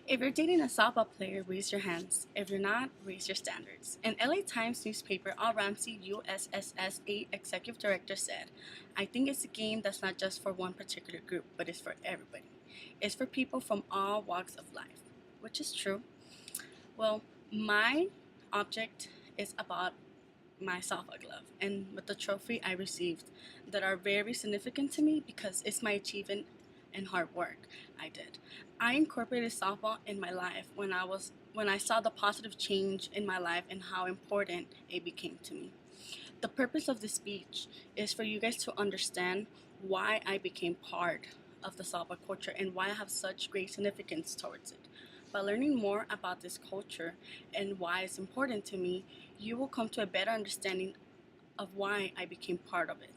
If you're dating a softball player, raise your hands. If you're not, raise your standards. In LA Times newspaper, Al Ramsey, USSSA executive director, said, I think it's a game that's not just for one particular group, but it's for everybody. It's for people from all walks of life, which is true. Well, my object is about my softball glove and with the trophy I received that are very significant to me because it's my achievement and hard work I did. I incorporated softball in my life when I saw the positive change in my life and how important it became to me. The purpose of this speech is for you guys to understand why I became part of the softball culture and why I have such great significance towards it. By learning more about this culture and why it's important to me, you will come to a better understanding of why I became part of it.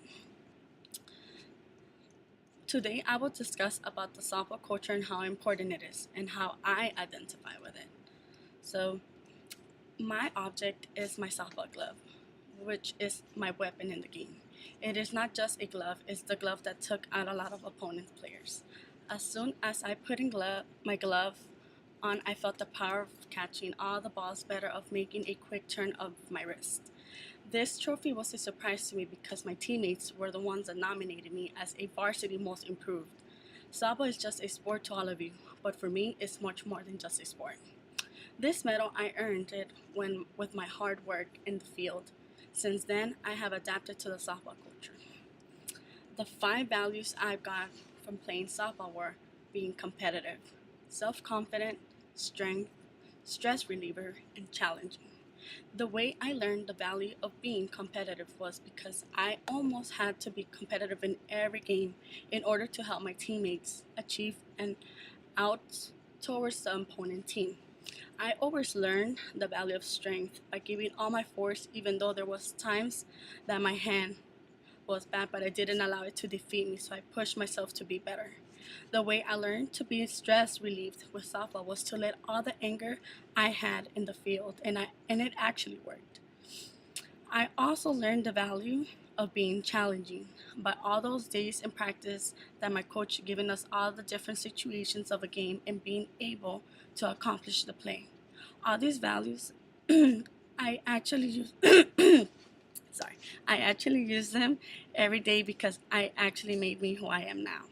Today, I will discuss about the softball culture and how important it is and how I identify with it. So, my object is my softball glove, which is my weapon in the game. It is not just a glove, it's the glove that took out a lot of opponent players. As soon as I put my glove on, I felt the power of catching all the balls better of making a quick turn of my wrist. This trophy was a surprise to me because my teammates were the ones that nominated me as a varsity most improved. Softball is just a sport to all of you, but for me, it's much more than just a sport. This medal, I earned it with my hard work in the field. Since then, I have adapted to the softball culture. The 5 values I got from playing softball were being competitive, self-confident, strength, stress reliever, and challenging. The way I learned the value of being competitive was because I almost had to be competitive in every game in order to help my teammates achieve and out towards the opponent team. I always learned the value of strength by giving all my force even though there was times that my hand was bad, but I didn't allow it to defeat me, so I pushed myself to be better. The way I learned to be stress relieved with softball was to let all the anger I had in the field, and it actually worked. I also learned the value of being challenging by all those days in practice that my coach giving us all the different situations of a game and being able to accomplish the play. All these values I actually use sorry. I actually use them every day because I actually made me who I am now.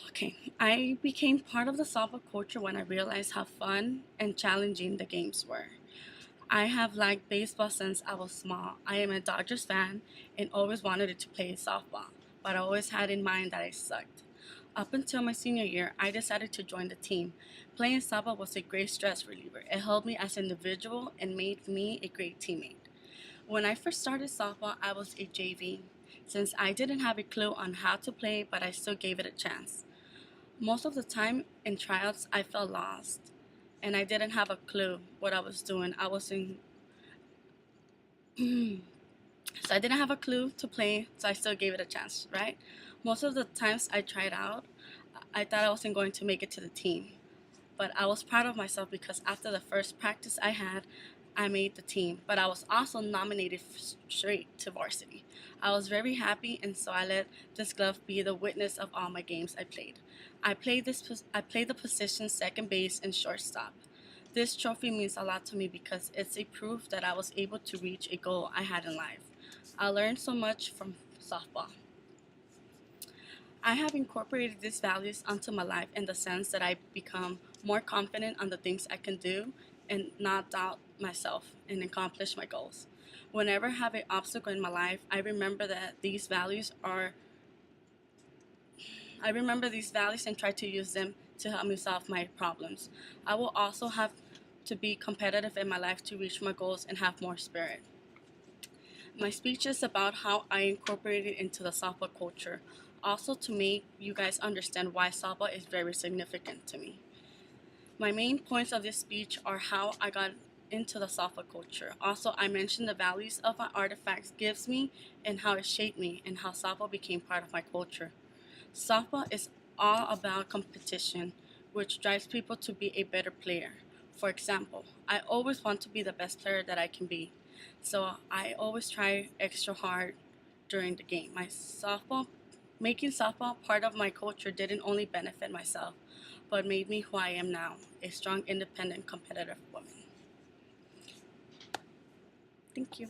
Okay, I became part of the softball culture when I realized how fun and challenging the games were. I have liked baseball since I was small. I am a Dodgers fan and always wanted to play softball, but I always had in mind that I sucked. Up until my senior year, I decided to join the team. Playing softball was a great stress reliever. It helped me as an individual and made me a great teammate. When I first started softball, I was a JV, since I didn't have a clue on how to play, but I still gave it a chance. Most of the time in tryouts, I felt lost, and I didn't have a clue what I was doing. So I didn't have a clue to play, so I still gave it a chance, right? Most of the times I tried out, I thought I wasn't going to make it to the team, but I was proud of myself because after the first practice I had, I made the team, but I was also nominated straight to varsity. I was very happy, and so I let this glove be the witness of all my games I played. I played the position second base and shortstop. This trophy means a lot to me because it's a proof that I was able to reach a goal I had in life. I learned so much from softball. I have incorporated these values onto my life in the sense that I become more confident on the things I can do and not doubt myself and accomplish my goals. Whenever I have an obstacle in my life, I remember these values and try to use them to help me solve my problems. I will also have to be competitive in my life to reach my goals and have more spirit. My speech is about how I incorporated into the softball culture, also to make you guys understand why softball is very significant to me. My main points of this speech are how I got into the softball culture. Also, I mentioned the values of my artifacts gives me and how it shaped me and how softball became part of my culture. Softball is all about competition, which drives people to be a better player. For example, I always want to be the best player that I can be, so I always try extra hard during the game. Making softball part of my culture didn't only benefit myself, but made me who I am now, a strong, independent, competitive woman. Thank you.